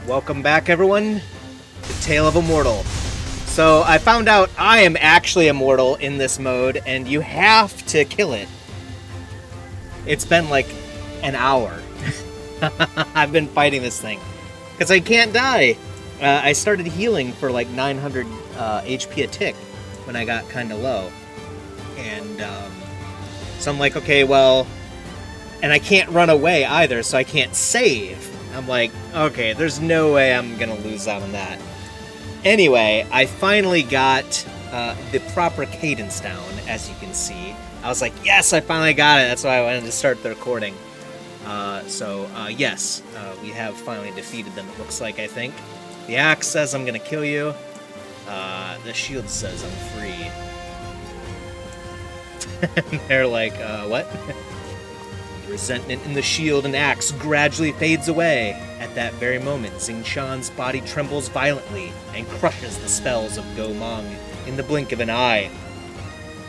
Welcome back, everyone, to Tale of Immortal. So I found out I am actually immortal in this mode, and you have to kill it. It's been like an hour. I've been fighting this thing because I can't die. I started healing for like 900 HP a tick when I got kind of low, and so I'm like, okay, well, and I can't run away either, so I can't save. I'm like, okay, there's no way I'm gonna lose out on that. Anyway, I finally got the proper cadence down, as you can see. I was like, yes, I finally got it. That's why I wanted to start the recording. Yes, we have finally defeated them, it looks like, I think. The axe says I'm gonna kill you. The shield says I'm free. They're like, what? Resentment in the shield and axe gradually fades away. At that very moment, Xingtian's body trembles violently and crushes the spells of Go Mong in the blink of an eye.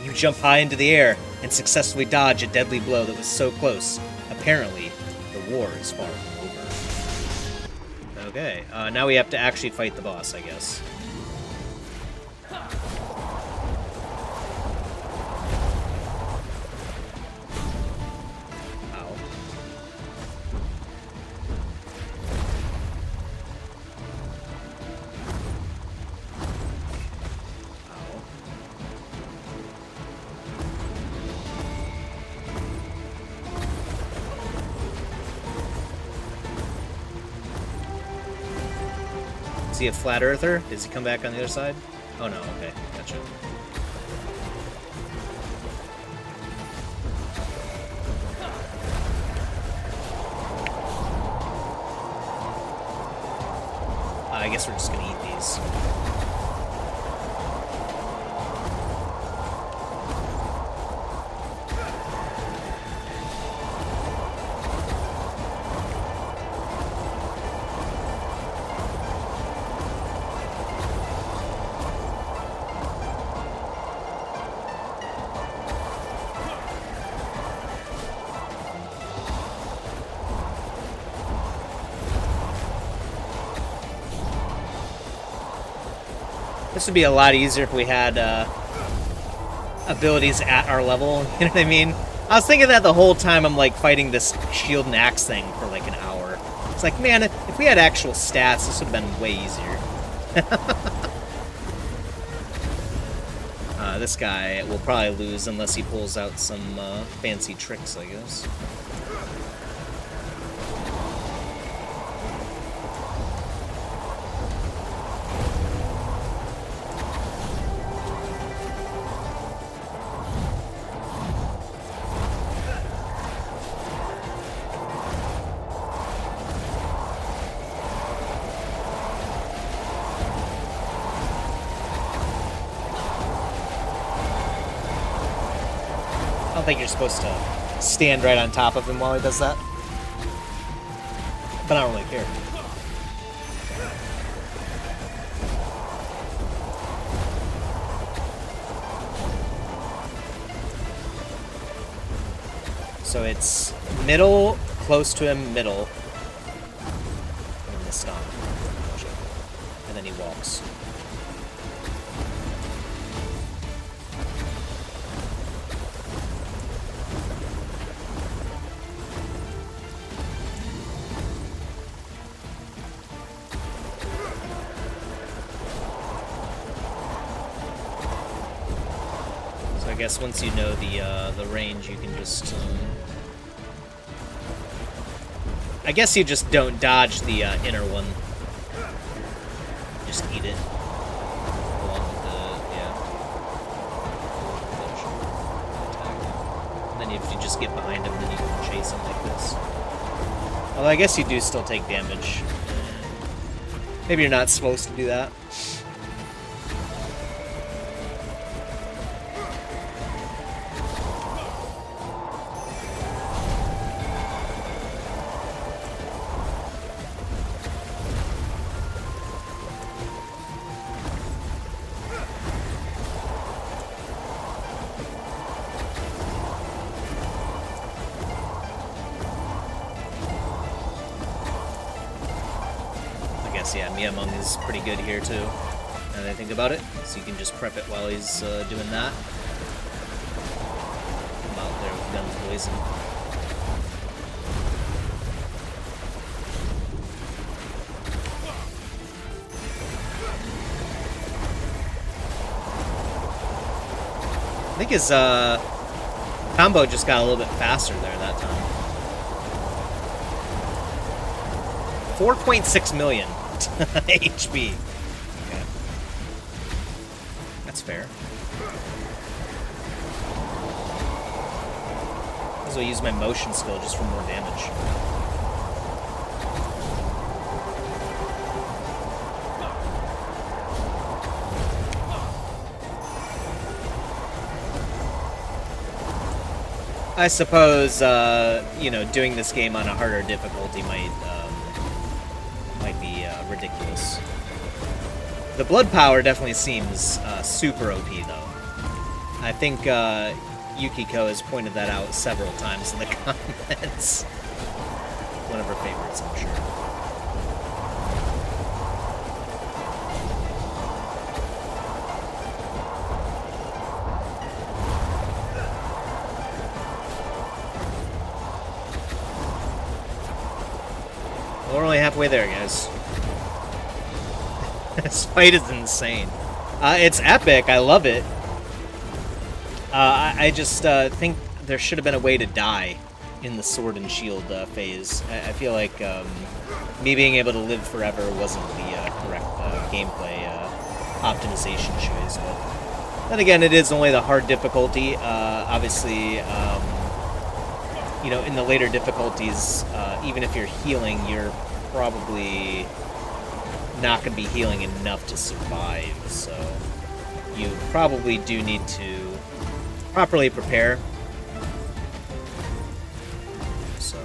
You jump high into the air and successfully dodge a deadly blow that was so close. Apparently, the war is far from over. Okay, now we have to actually fight the boss, I guess. Is he a flat earther? Does he come back on the other side? Oh no, okay, gotcha. I guess we're just gonna eat these. This would be a lot easier if we had abilities at our level, you know what I mean? I was thinking that the whole time I'm like fighting this shield and axe thing for like an hour. It's like, man, if we had actual stats, this would have been way easier. This guy will probably lose unless he pulls out some fancy tricks, I guess. I don't think you're supposed to stand right on top of him while he does that. But I don't really care. So it's middle, close to him, middle. And then the stomp. And then he walks. I guess once you know the range, you can just. I guess you just don't dodge the inner one. Just eat it. Along with the and then if you just get behind him, then you can chase him like this. Although I guess you do still take damage. Maybe you're not supposed to do that. guess, yeah, Miyamong is pretty good here, too, now that I think about it. So you can just prep it while he's doing that. Come out there with guns blazing. I think his combo just got a little bit faster there that time. 4.6 million HP. Okay. That's fair. So I use my motion skill just for more damage. I suppose, you know, doing this game on a harder difficulty might be ridiculous. The blood power definitely seems super OP, though. I think Yukiko has pointed that out several times in the comments. One of her favorites, I'm sure. We're only halfway there, guys. This fight is insane. It's epic. I love it. I just think there should have been a way to die in the sword and shield phase. I feel like me being able to live forever wasn't the correct gameplay optimization choice. But then again, it is only the hard difficulty. Obviously, you know, in the later difficulties, even if you're healing, you're probably not going to be healing enough to survive, so you probably do need to properly prepare. So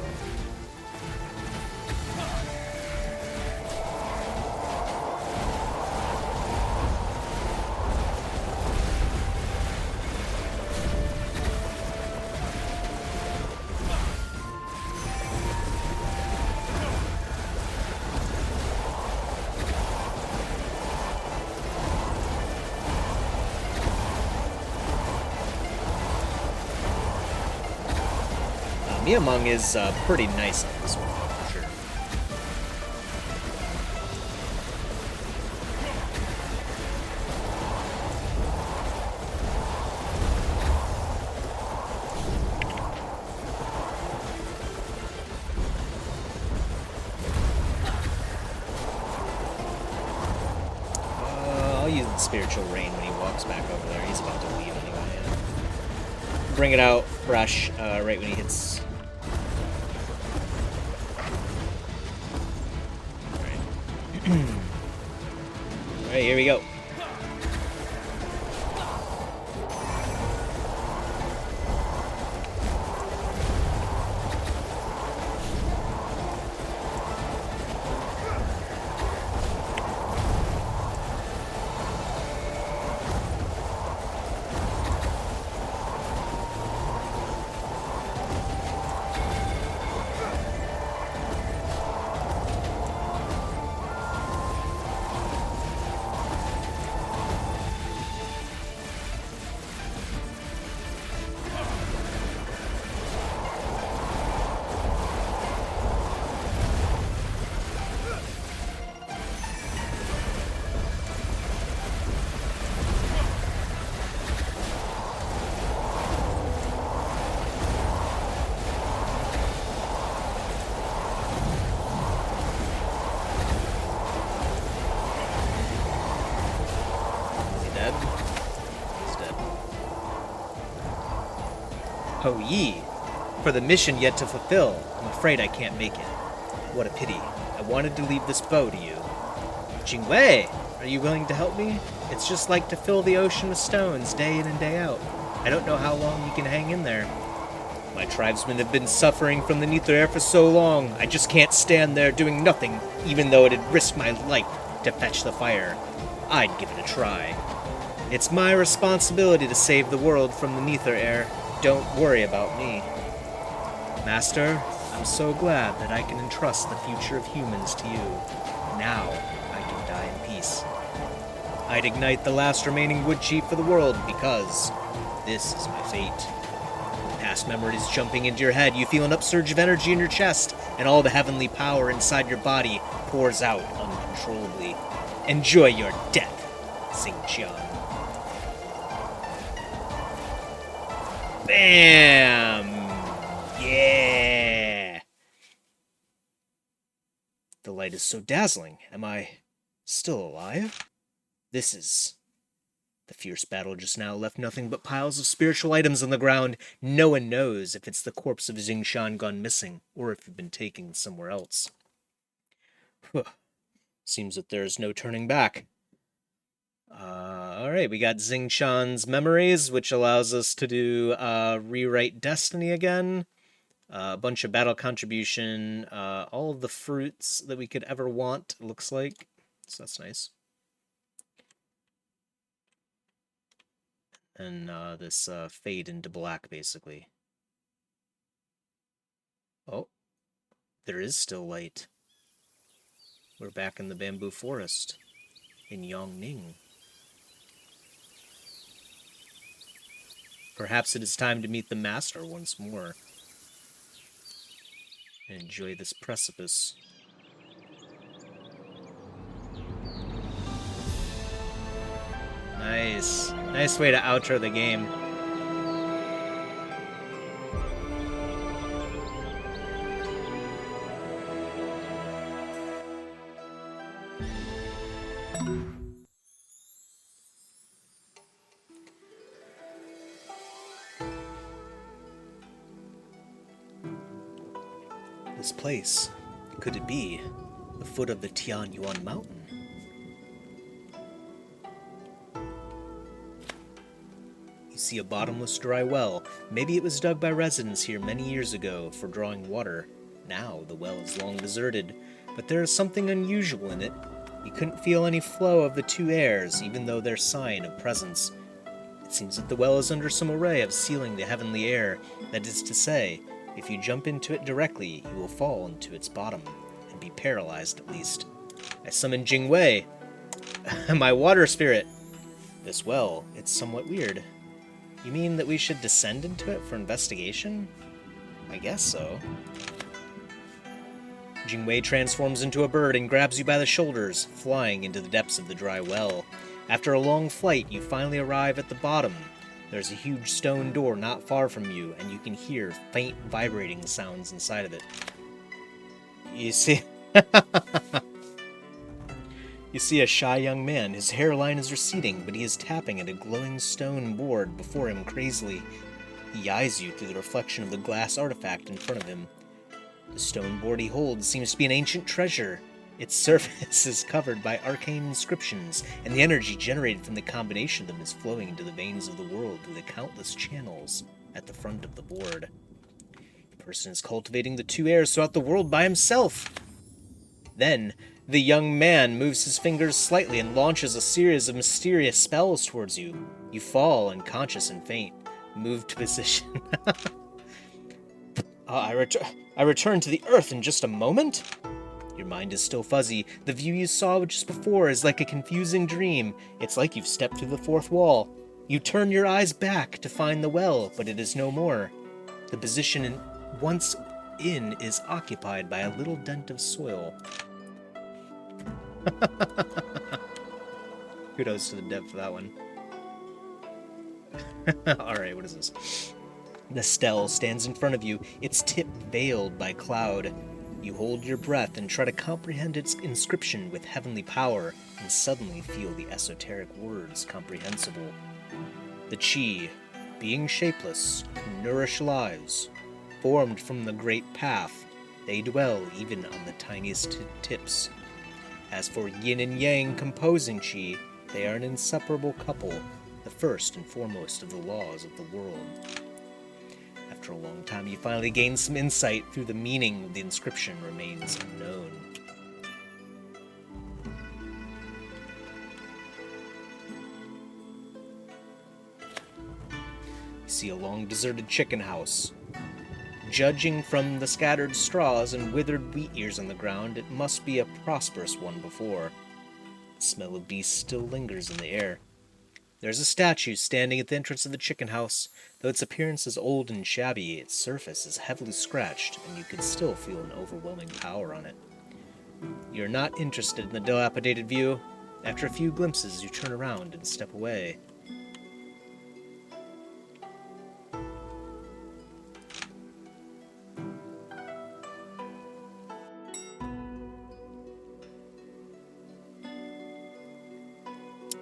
Miyamong is pretty nice on this one, for sure. I'll use the spiritual rain when he walks back over there. He's about to leave anyway. Bring it out fresh right when he hits. Alright, here we go. Ho Yi, for the mission yet to fulfill, I'm afraid I can't make it. What a pity. I wanted to leave this bow to you. Jingwei, are you willing to help me? It's just like to fill the ocean with stones day in and day out. I don't know how long you can hang in there. My tribesmen have been suffering from the Nether Air for so long, I just can't stand there doing nothing, even though it'd risk my life to fetch the fire. I'd give it a try. It's my responsibility to save the world from the Nether Air. Don't worry about me. Master, I'm so glad that I can entrust the future of humans to you. Now, I can die in peace. I'd ignite the last remaining wood chief for the world because this is my fate. Past memories jumping into your head, you feel an upsurge of energy in your chest, and all the heavenly power inside your body pours out uncontrollably. Enjoy your death, Xingtian. Bam! Yeah! The light is so dazzling. Am I still alive? This is... The fierce battle just now left nothing but piles of spiritual items on the ground. No one knows if it's the corpse of Xingtian gone missing, or if you've been taken somewhere else. Seems that there's no turning back. Alright, we got Xingtian's memories, which allows us to do rewrite destiny again. A bunch of battle contribution, all of the fruits that we could ever want, looks like. So that's nice. And this fade into black, basically. Oh, there is still light. We're back in the bamboo forest in Yongning. Perhaps it is time to meet the master once more. And enjoy this precipice. Nice. Nice way to outro the game. This place, could it be the foot of the Tian Yuan mountain? You see a bottomless dry well. Maybe it was dug by residents here many years ago for drawing water. Now the well is long deserted, but there is something unusual in it. You couldn't feel any flow of the two airs, even though there's sign of presence. It seems that the well is under some array of sealing the heavenly air. That is to say, if you jump into it directly, you will fall into its bottom, and be paralyzed at least. I summon Jingwei, my water spirit. This well, it's somewhat weird. You mean that we should descend into it for investigation? I guess so. Jingwei transforms into a bird and grabs you by the shoulders, flying into the depths of the dry well. After a long flight, you finally arrive at the bottom. There's a huge stone door not far from you, and you can hear faint vibrating sounds inside of it. You see... You see a shy young man. His hairline is receding, but he is tapping at a glowing stone board before him crazily. He eyes you through the reflection of the glass artifact in front of him. The stone board he holds seems to be an ancient treasure. Its surface is covered by arcane inscriptions, and the energy generated from the combination of them is flowing into the veins of the world through the countless channels at the front of the board. The person is cultivating the two airs throughout the world by himself. Then, the young man moves his fingers slightly and launches a series of mysterious spells towards you. You fall, unconscious and faint, moved to position. I return to the earth in just a moment? Your mind is still fuzzy. The view you saw just before is like a confusing dream. It's like you've stepped through the fourth wall. You turn your eyes back to find the well, but it is no more. The position once in is occupied by a little dent of soil. Kudos to the dev for that one. Alright, what is this? The stele stands in front of you, its tip veiled by cloud. You hold your breath and try to comprehend its inscription with heavenly power, and suddenly feel the esoteric words comprehensible. The Chi, being shapeless, nourish lives. Formed from the great path, they dwell even on the tiniest tips. As for yin and yang composing Chi, they are an inseparable couple, the first and foremost of the laws of the world. After a long time, you finally gain some insight through the meaning of the inscription remains unknown. You see a long deserted chicken house. Judging from the scattered straws and withered wheat ears on the ground, it must be a prosperous one before. The smell of beasts still lingers in the air. There's a statue standing at the entrance of the chicken house. Though its appearance is old and shabby, its surface is heavily scratched, and you can still feel an overwhelming power on it. You're not interested in the dilapidated view. After a few glimpses, you turn around and step away.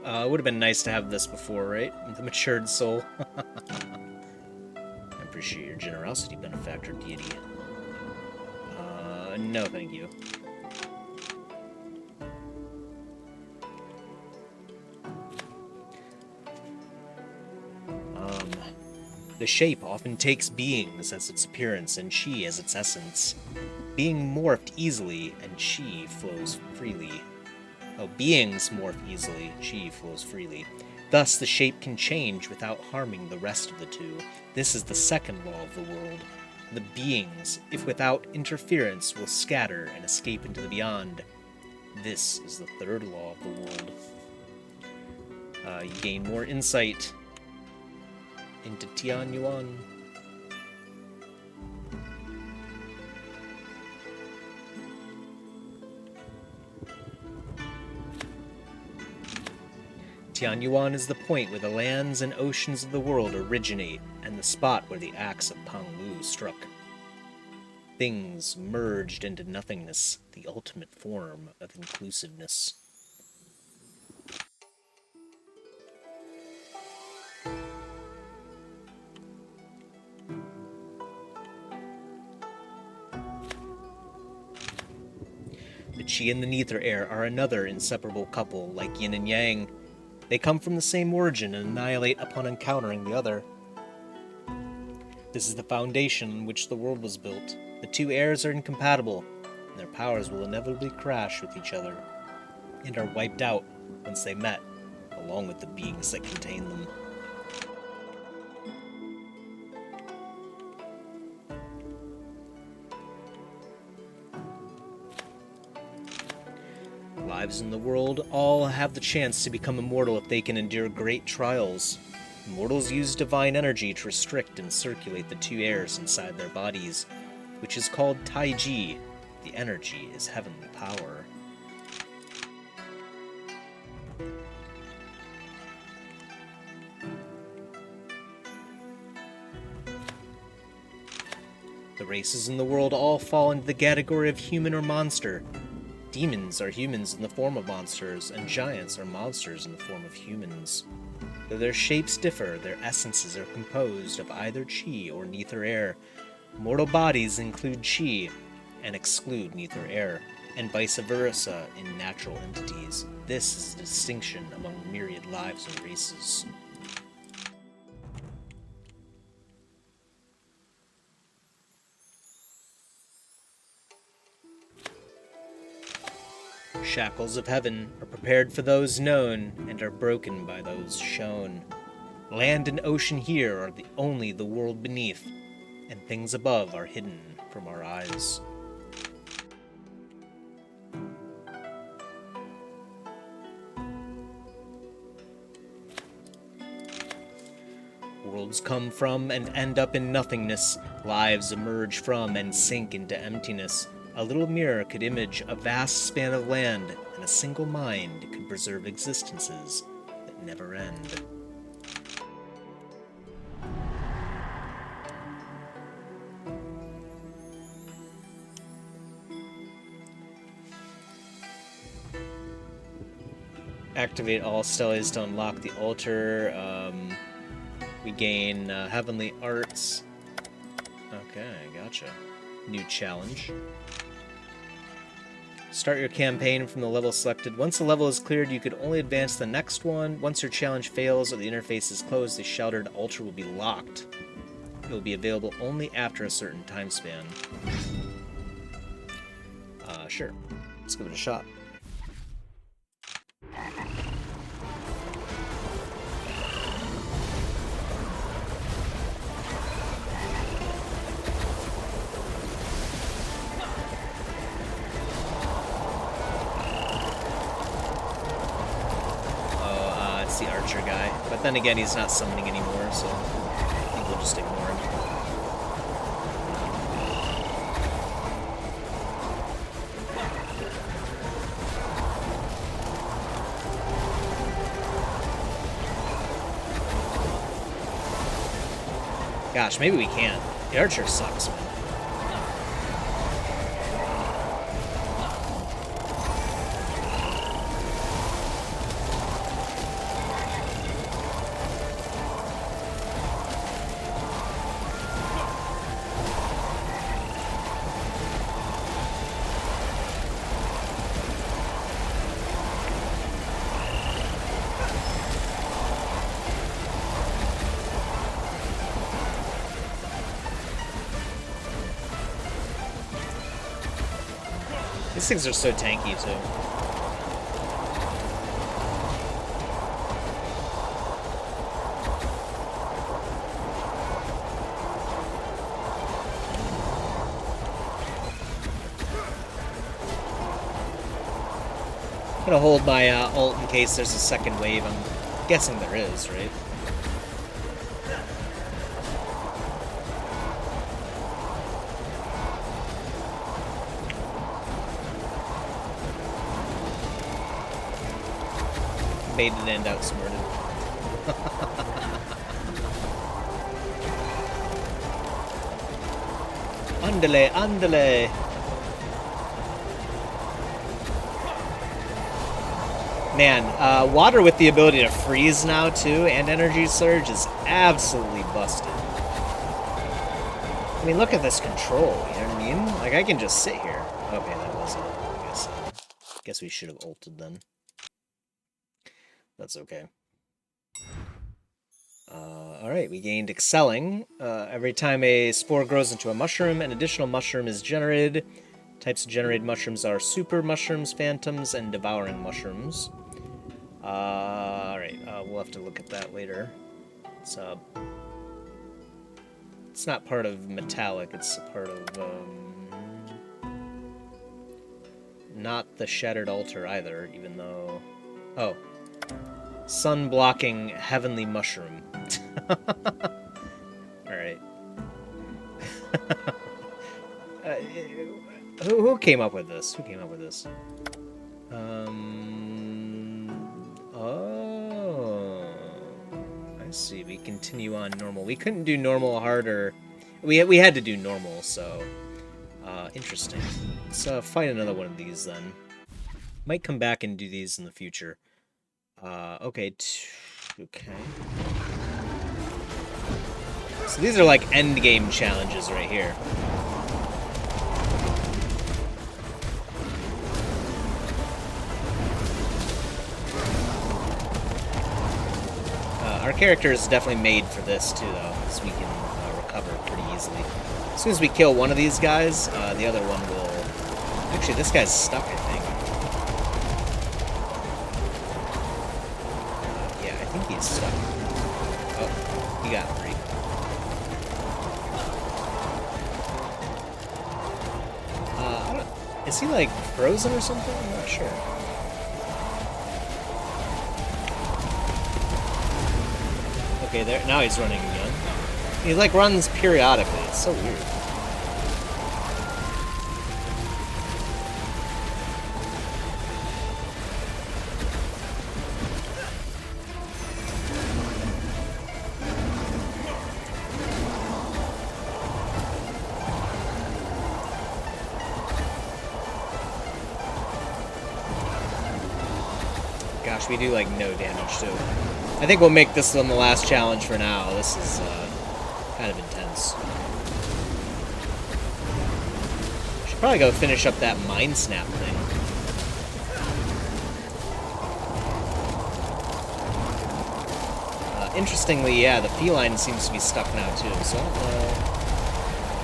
It would have been nice to have this before, right? The matured soul. I appreciate your generosity, benefactor deity. No, thank you. The shape often takes beings as its appearance and chi as its essence. Being morphed easily, and chi flows freely. Beings morph easily, chi flows freely. Thus, the shape can change without harming the rest of the two. This is the second law of the world. The beings, if without interference, will scatter and escape into the beyond. This is the third law of the world. You gain more insight into Tian Yuan. Tian Yuan is the point where the lands and oceans of the world originate, and the spot where the axe of Pang Lu struck. Things merged into nothingness, the ultimate form of inclusiveness. The Qi and the Nether Air are another inseparable couple, like yin and yang. They come from the same origin and annihilate upon encountering the other. This is the foundation on which the world was built. The two airs are incompatible, and their powers will inevitably crash with each other, and are wiped out once they met, along with the beings that contain them. Lives in the world all have the chance to become immortal if they can endure great trials. Immortals use divine energy to restrict and circulate the two airs inside their bodies, which is called Taiji. The energy is heavenly power. The races in the world all fall into the category of human or monster. Demons are humans in the form of monsters, and giants are monsters in the form of humans. Though their shapes differ, their essences are composed of either chi or nether air. Mortal bodies include chi and exclude nether air, and vice versa in natural entities. This is the distinction among myriad lives and races. Shackles of heaven are prepared for those known and are broken by those shown. Land and ocean here are only the world beneath, and things above are hidden from our eyes. Worlds come from and end up in nothingness. Lives emerge from and sink into emptiness. A little mirror could image a vast span of land, and a single mind could preserve existences that never end. Activate all steles to unlock the altar. We gain heavenly arts. Okay, gotcha. New challenge. Start your campaign from the level selected. Once the level is cleared, you could only advance to the next one. Once your challenge fails or the interface is closed, the sheltered altar will be locked. It will be available only after a certain time span. Sure. Let's give it a shot. against the archer guy. But then again, he's not summoning anymore, so I think we'll just ignore him. Gosh, maybe we can't. The archer sucks, man. These things are so tanky, too. I'm gonna hold my ult in case there's a second wave. I'm guessing there is, right? Made it end outsmarted. Andale, andale. Man, water with the ability to freeze now too, and energy surge is absolutely busted. I mean, look at this control. You know what I mean? Like, I can just sit here. Okay, that wasn't it. I guess we should have ulted then. That's okay. Alright, we gained excelling. Every time a spore grows into a mushroom, an additional mushroom is generated. Types of generated mushrooms are super mushrooms, phantoms, and devouring mushrooms. Alright, we'll have to look at that later. It's not part of metallic, it's a part of, not the shattered altar either, even though... Oh. Sun-blocking heavenly mushroom. Alright. Who came up with this? Who came up with this? Oh. I see. We continue on normal. We couldn't do normal harder. We had to do normal, so... interesting. Let's fight another one of these, then. Might come back and do these in the future. Okay. Okay. So these are like endgame challenges right here. Our character is definitely made for this too, though, so we can recover pretty easily. As soon as we kill one of these guys, the other one will... Actually, this guy's stuck, I think. I think he's stuck. Oh, he got free. Is he, like, frozen or something? I'm not sure. Okay, there. Now he's running again. He, like, runs periodically. It's so weird. Gosh, we do, like, no damage to him. I think we'll make this one the last challenge for now. This is, kind of intense. Should probably go finish up that Mind Snap thing. Interestingly, yeah, the feline seems to be stuck now, too, so I don't know.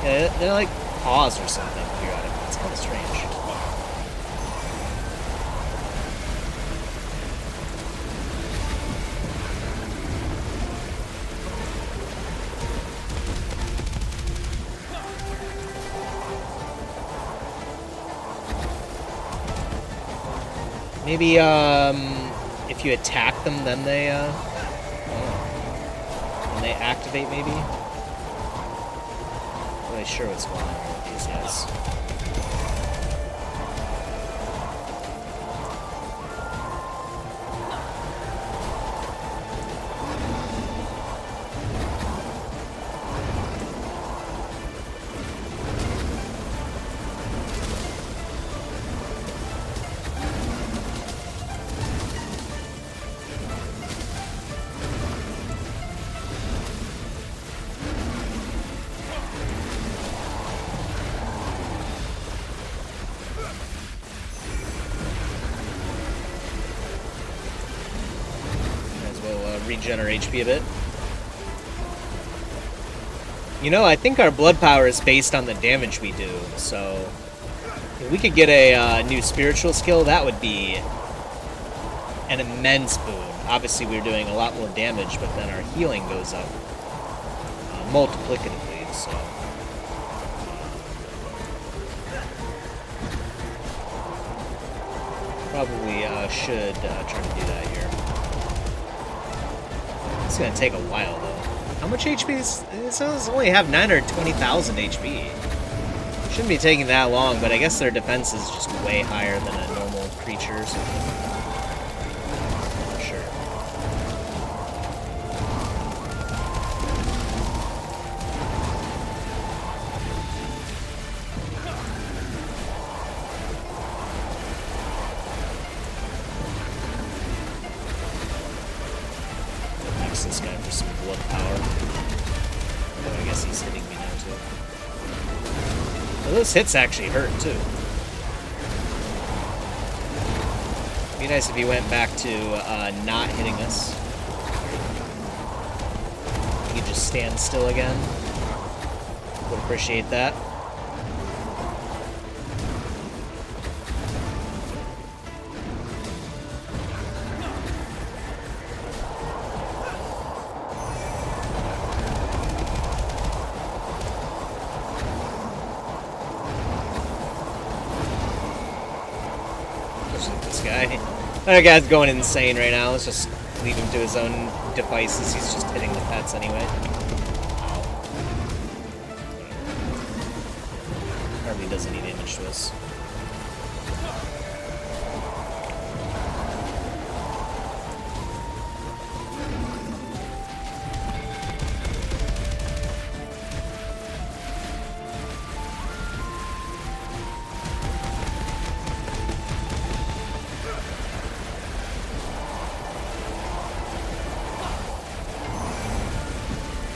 Yeah, they're, like, pause or something periodically. It's kind of strange. Maybe, if you attack them, then they when they activate, maybe. Not really sure what's going on with these guys. Regen our HP a bit. You know, I think our blood power is based on the damage we do, so if we could get a new spiritual skill, that would be an immense boon. Obviously, we're doing a lot more damage, but then our healing goes up multiplicatively, so... Probably should try to do that here. It's gonna take a while, though. How much HP is... It says only have 920,000 HP. Shouldn't be taking that long, but I guess their defense is just way higher than a normal creature or something. Sure. Next, this guy for some blood power. Oh, I guess he's hitting me now, too. Well, those hits actually hurt, too. It'd be nice if he went back to not hitting us. He could just stand still again. Would appreciate that. That guy's going insane right now. Let's just leave him to his own devices. He's just hitting the pets anyway. Ow. Hardly does any damage to us.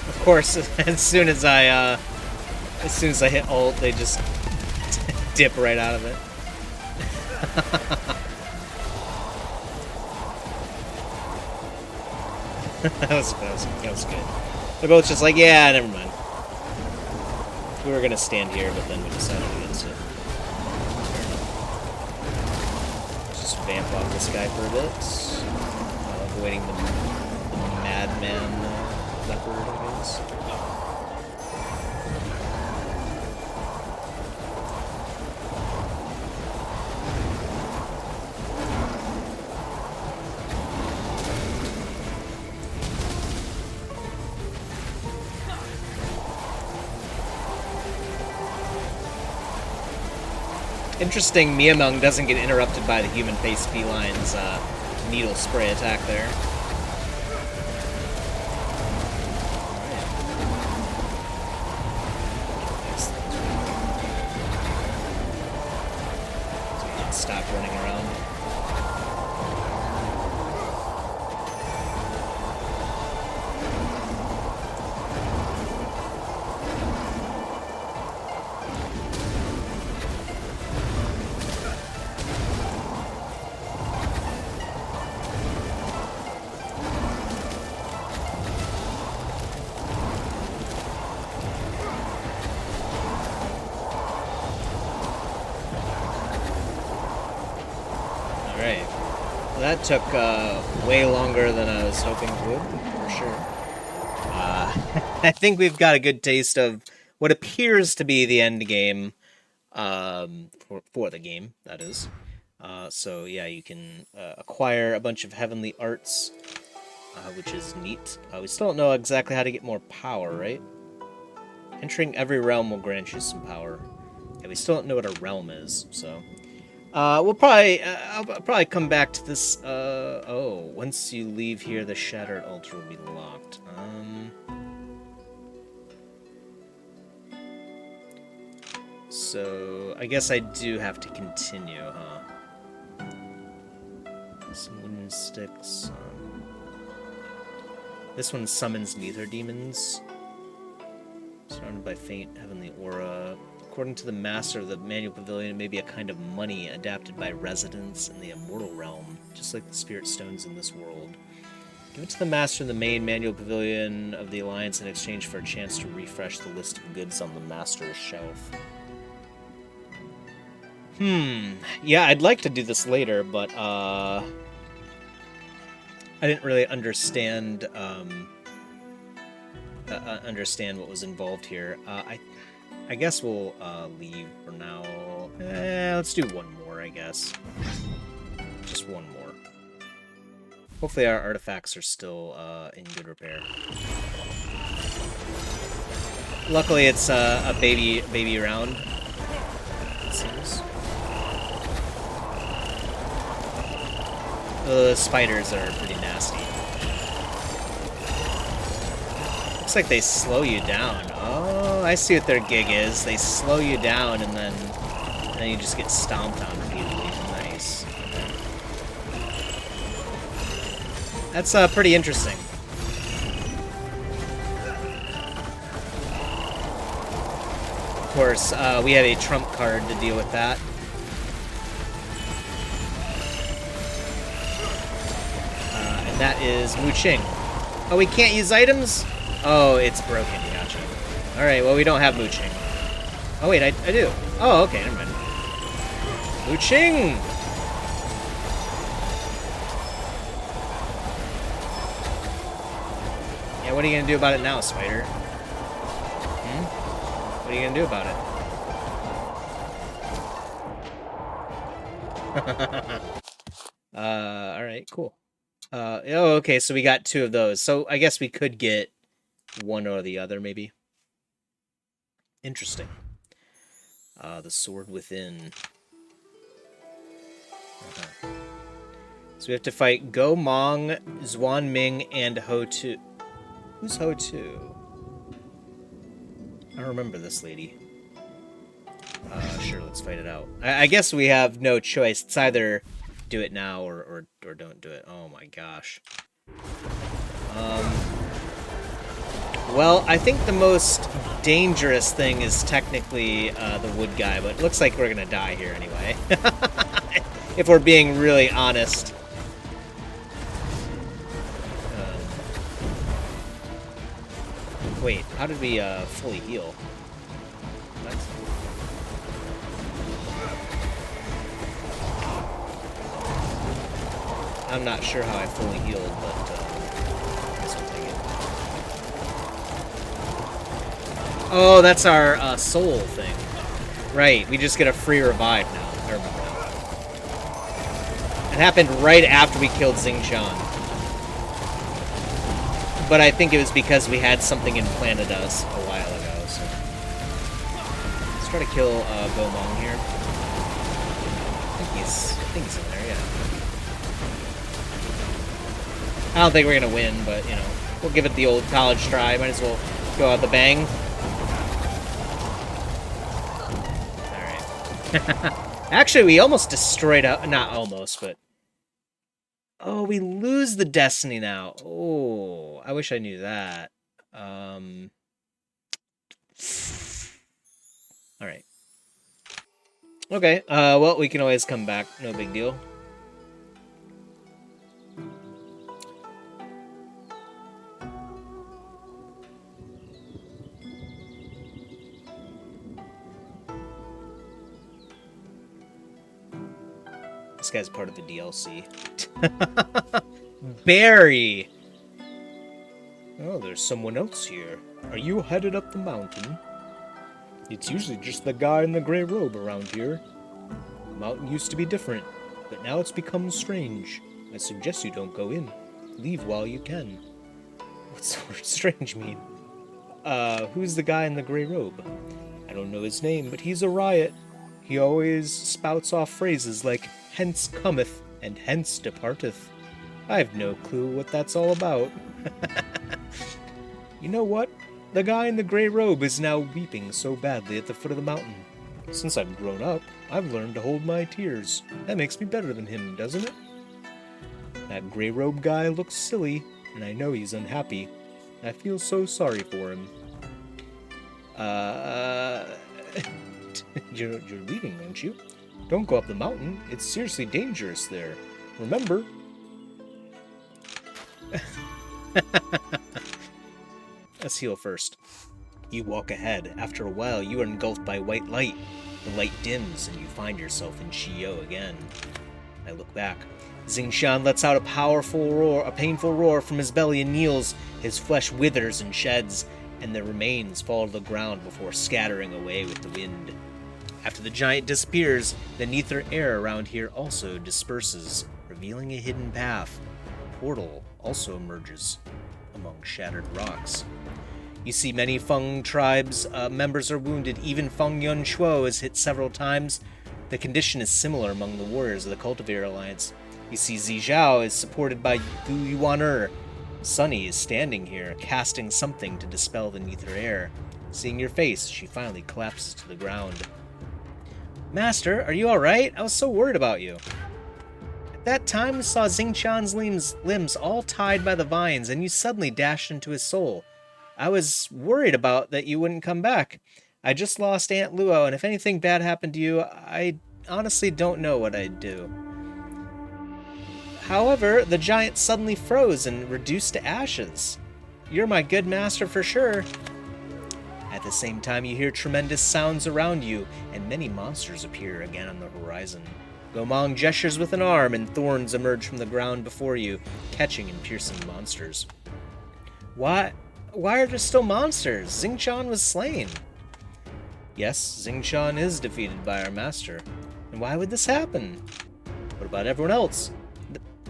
Of course, as soon as I hit ult, they just dip right out of it. that was good. They're both just like, yeah, never mind. We were gonna stand here, but then we decided against it. Just vamp off this guy for a bit, avoiding the madman leopard, I guess. Interesting, Miamung doesn't get interrupted by the human-faced feline's needle spray attack there. Stop running around. That took way longer than I was hoping it would, for sure. I think we've got a good taste of what appears to be the end game, for the game, that is. So yeah, you can acquire a bunch of heavenly arts, which is neat. We still don't know exactly how to get more power, right? Entering every realm will grant you some power. Yeah, we still don't know what a realm is, so... we'll probably, I'll probably come back to this, oh, once you leave here, the Shattered Altar will be locked. So, I guess I do have to continue, huh? Some wooden sticks, This one summons Neither Demons. Surrounded by faint heavenly aura. According to the master of the manual pavilion, it may be a kind of money adapted by residents in the immortal realm, just like the spirit stones in this world. Give it to the master of the main manual pavilion of the Alliance in exchange for a chance to refresh the list of goods on the master's shelf. Yeah, I'd like to do this later, but, I didn't really understand, understand what was involved here. I guess we'll leave for now. Let's do one more, I guess. Just one more. Hopefully our artifacts are still in good repair. Luckily, it's a baby round, it seems. The spiders are pretty nasty. Looks like they slow you down. Oh, I see what their gig is. They slow you down and then you just get stomped on repeatedly. Nice. Okay. That's pretty interesting. Of course, we have a trump card to deal with that. And that is Wu Qing. Oh, we can't use items? Oh, it's broken. Gotcha. Alright, well, we don't have Wu Qing. Oh, wait, I do. Oh, okay, never mind. Wu Qing! Yeah, what are you gonna do about it now, Spider? What are you gonna do about it? Alright, cool. Oh, okay, so we got 2 of those. So I guess we could get one or the other, maybe. Interesting. The Sword Within. So we have to fight Go Mong, Zuan Ming, and Ho Tu. Who's Ho Tu? I don't remember this lady. Sure, let's fight it out. I guess we have no choice. It's either do it now or don't do it. Oh my gosh. Well, I think the most dangerous thing is technically the wood guy, but it looks like we're gonna die here anyway. If we're being really honest. Wait, how did we fully heal? What? I'm not sure how I fully healed, but oh, that's our soul thing. Right, we just get a free revive now. I remember that. It happened right after we killed Xingtian. But I think it was because we had something implanted us a while ago, so... Let's try to kill Gomong here. I think he's in there, yeah. I don't think we're gonna win, but, you know, we'll give it the old college try. Might as well go out the bang. Alright. Actually, we almost destroyed... not almost, but... Oh, we lose the destiny now. Oh, I wish I knew that. Alright. Okay, well, we can always come back. No big deal. This guy's part of the DLC. Barry! Oh, there's someone else here. Are you headed up the mountain? It's usually just the guy in the gray robe around here. The mountain used to be different. but now it's become strange. I suggest you don't go in. Leave while you can. What's the word strange mean? Who's the guy in the gray robe? I don't know his name, but he's a riot. He always spouts off phrases like, hence cometh, and hence departeth. I have no clue what that's all about. You know what? The guy in the gray robe is now weeping so badly at the foot of the mountain. Since I've grown up, I've learned to hold my tears. That makes me better than him, doesn't it? That gray robe guy looks silly, and I know he's unhappy. I feel so sorry for him. You're leaving, aren't you? Don't go up the mountain. It's seriously dangerous there. Remember? Let's heal first. You walk ahead. After a while, you are engulfed by white light. The light dims, and you find yourself in Shio again. I look back. Xingtian lets out a painful roar from his belly and kneels. His flesh withers and sheds, and the remains fall to the ground before scattering away with the wind. After the giant disappears, the nether air around here also disperses, revealing a hidden path. A portal also emerges among shattered rocks. You see many Feng tribes members are wounded. Even Feng Yun Shuo is hit several times. The condition is similar among the warriors of the Cultivator Alliance. You see Zi Zhao is supported by Du Yuan. Sunny is standing here, casting something to dispel the nether air. Seeing your face, she finally collapses to the ground. Master, are you alright? I was so worried about you. At that time, we saw Xingtian's limbs all tied by the vines, and you suddenly dashed into his soul. I was worried about that you wouldn't come back. I just lost Aunt Luo, and if anything bad happened to you, I honestly don't know what I'd do. However, the giant suddenly froze and reduced to ashes. You're my good master for sure. At the same time, you hear tremendous sounds around you, and many monsters appear again on the horizon. Gomong gestures with an arm, and thorns emerge from the ground before you, catching and piercing monsters. Why are there still monsters? Xingtian was slain. Yes, Xingtian is defeated by our master. And why would this happen? What about everyone else?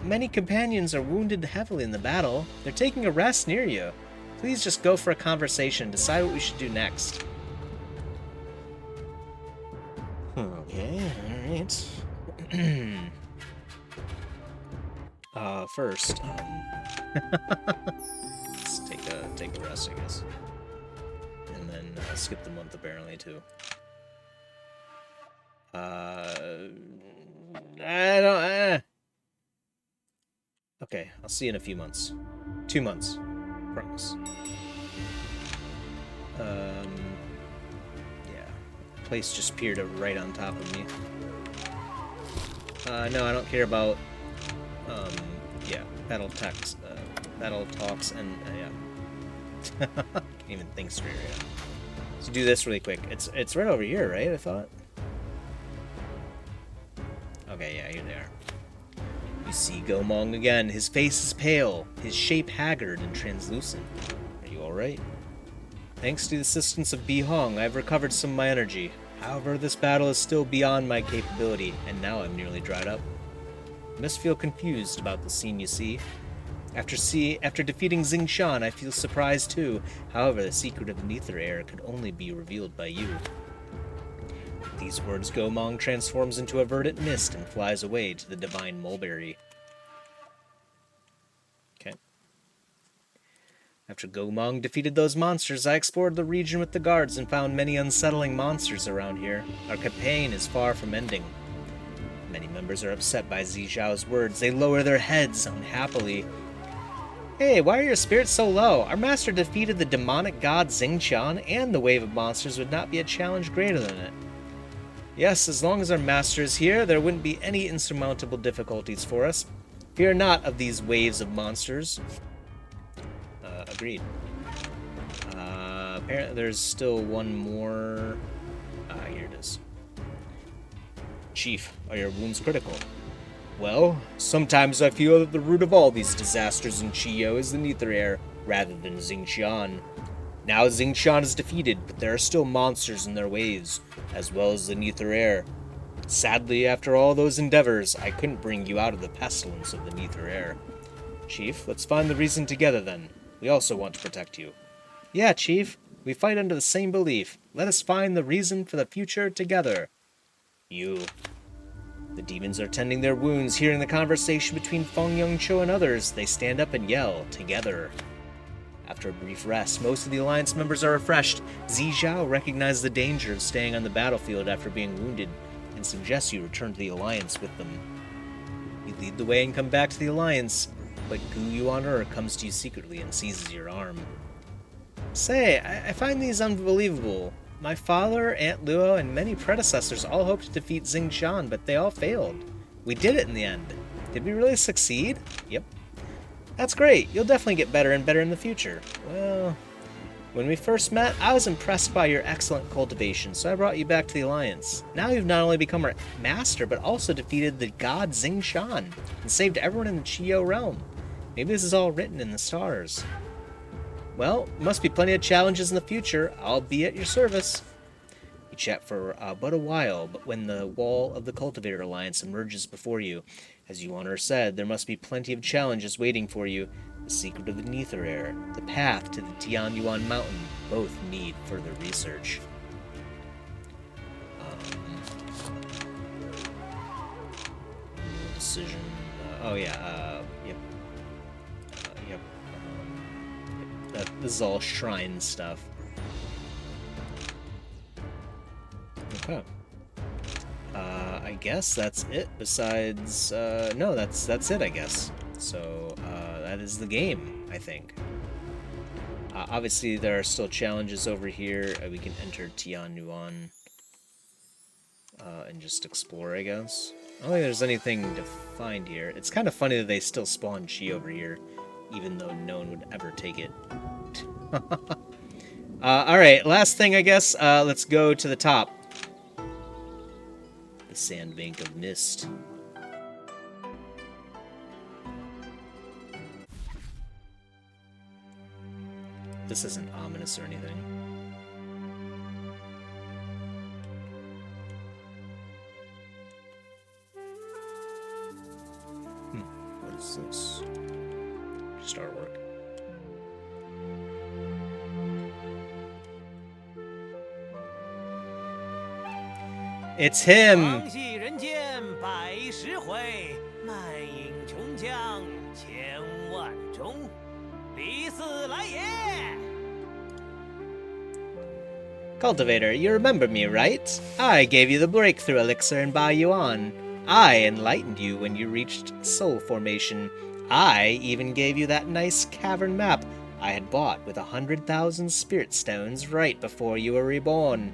Many companions are wounded heavily in the battle. They're taking a rest near you. Please just go for a conversation and decide what we should do next. Okay, alright. First, let's take a rest, I guess. And then skip the month apparently too. Okay, I'll see you in a few months. 2 months. Promise. Yeah. Place just appeared right on top of me. No, I don't care about, yeah, battle talks, and, yeah. Can't even think straight right now. Let's do this really quick. It's right over here, right? I thought. Okay, yeah, here they are. You see Gomong again. His face is pale, his shape haggard and translucent. Are you alright? Thanks to the assistance of Bi Hong, I've recovered some of my energy. However, this battle is still beyond my capability, and now I'm nearly dried up. You must feel confused about the scene you see. After defeating Xingtian, I feel surprised too. However, the secret of the nether air could only be revealed by you. With these words, Gomong transforms into a verdant mist and flies away to the divine mulberry. Okay. After Gomong defeated those monsters, I explored the region with the guards and found many unsettling monsters around here. Our campaign is far from ending. Many members are upset by Zi Zhao's words. They lower their heads unhappily. Hey, why are your spirits so low? Our master defeated the demonic god Xingtian, and the wave of monsters would not be a challenge greater than it. Yes, as long as our master is here, there wouldn't be any insurmountable difficulties for us. Fear not of these waves of monsters. Agreed. Apparently there's still one more. Here it is. Chief, are your wounds critical? Well, sometimes I feel that the root of all these disasters in Chiyo is the nether air, rather than Xingtian. Now Xingtian is defeated, but there are still monsters in their ways, as well as the nether air. Sadly, after all those endeavors, I couldn't bring you out of the pestilence of the Nether air. Chief, let's find the reason together then. We also want to protect you. Yeah, Chief. We fight under the same belief. Let us find the reason for the future together. You. The demons are tending their wounds. Hearing the conversation between Feng Yongqiu and others, they stand up and yell, together. After a brief rest, most of the Alliance members are refreshed. Zi Zhao recognizes the danger of staying on the battlefield after being wounded, and suggests you return to the Alliance with them. You lead the way and come back to the Alliance, but Gu Yuan comes to you secretly and seizes your arm. Say, I find these unbelievable. My father, Aunt Luo, and many predecessors all hoped to defeat Xingtian, but they all failed. We did it in the end. Did we really succeed? Yep. That's great. You'll definitely get better and better in the future. Well, when we first met, I was impressed by your excellent cultivation, so I brought you back to the Alliance. Now you've not only become our master, but also defeated the god Xingtian, and saved everyone in the Chiyo realm. Maybe this is all written in the stars. Well, must be plenty of challenges in the future. I'll be at your service. You chat for but a while, but when the wall of the Cultivator Alliance emerges before you, as Yuan said, there must be plenty of challenges waiting for you. The secret of the Nether air, the path to the Tian Yuan mountain, both need further research. Decision. This is all shrine stuff. Okay. I guess that's it. Besides, no, that's it, I guess. So, that is the game, I think. Obviously, there are still challenges over here. We can enter Tian Yuan and just explore, I guess. I don't think there's anything to find here. It's kind of funny that they still spawn Chi over here, even though no one would ever take it. Alright, last thing, I guess. Let's go to the top. The Sandbank of Mist. This isn't ominous or anything. What is this? Just artwork. It's him! Cultivator, you remember me, right? I gave you the breakthrough elixir in Bai Yuan. I enlightened you when you reached Soul Formation. I even gave you that nice cavern map I had bought with 100,000 spirit stones right before you were reborn.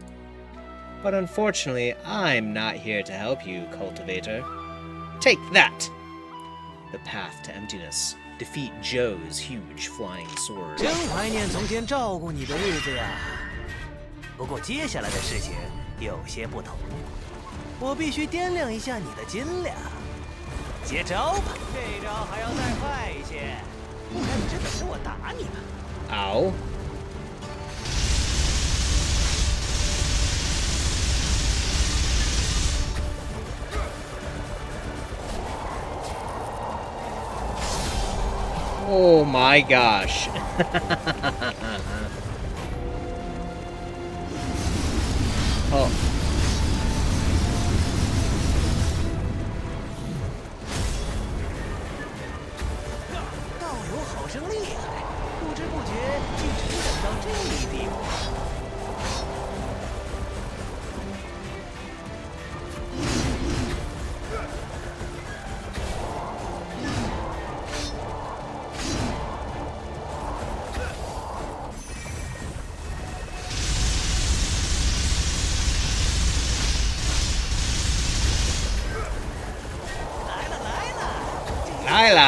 But unfortunately, I'm not here to help you, Cultivator. Take that! The path to emptiness. Defeat Zhou's huge flying sword. 真怀念从前照顾你的日子呀。不过接下来的事情有些不同，我必须掂量一下你的斤两。接招吧！这招还要再快一些，不然你真的使我打你吧。Ow. Oh my gosh. Oh. 道友好生厉害，不知不觉竟成长到这一地步。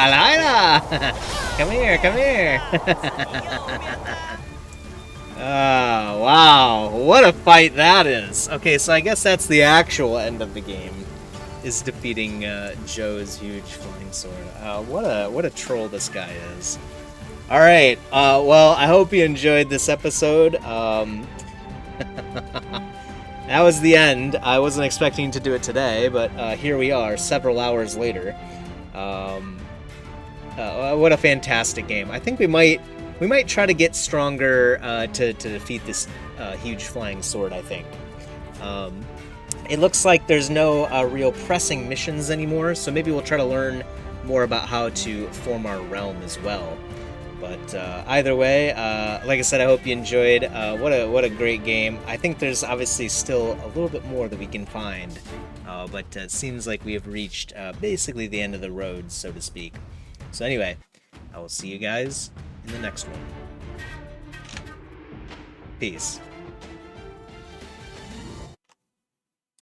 Lila! Come here, come here! Oh, wow. What a fight that is! Okay, so I guess that's the actual end of the game, is defeating Zhou's huge flying sword. What a troll this guy is. Alright, well, I hope you enjoyed this episode. that was the end. I wasn't expecting to do it today, but here we are, several hours later. What a fantastic game! I think we might try to get stronger to defeat this huge flying sword. I think. It looks like there's no real pressing missions anymore, so maybe we'll try to learn more about how to form our realm as well. But either way, like I said, I hope you enjoyed. What a great game. I think there's obviously still a little bit more that we can find, but it seems like we have reached basically the end of the road, so to speak. So anyway, I will see you guys in the next one. Peace.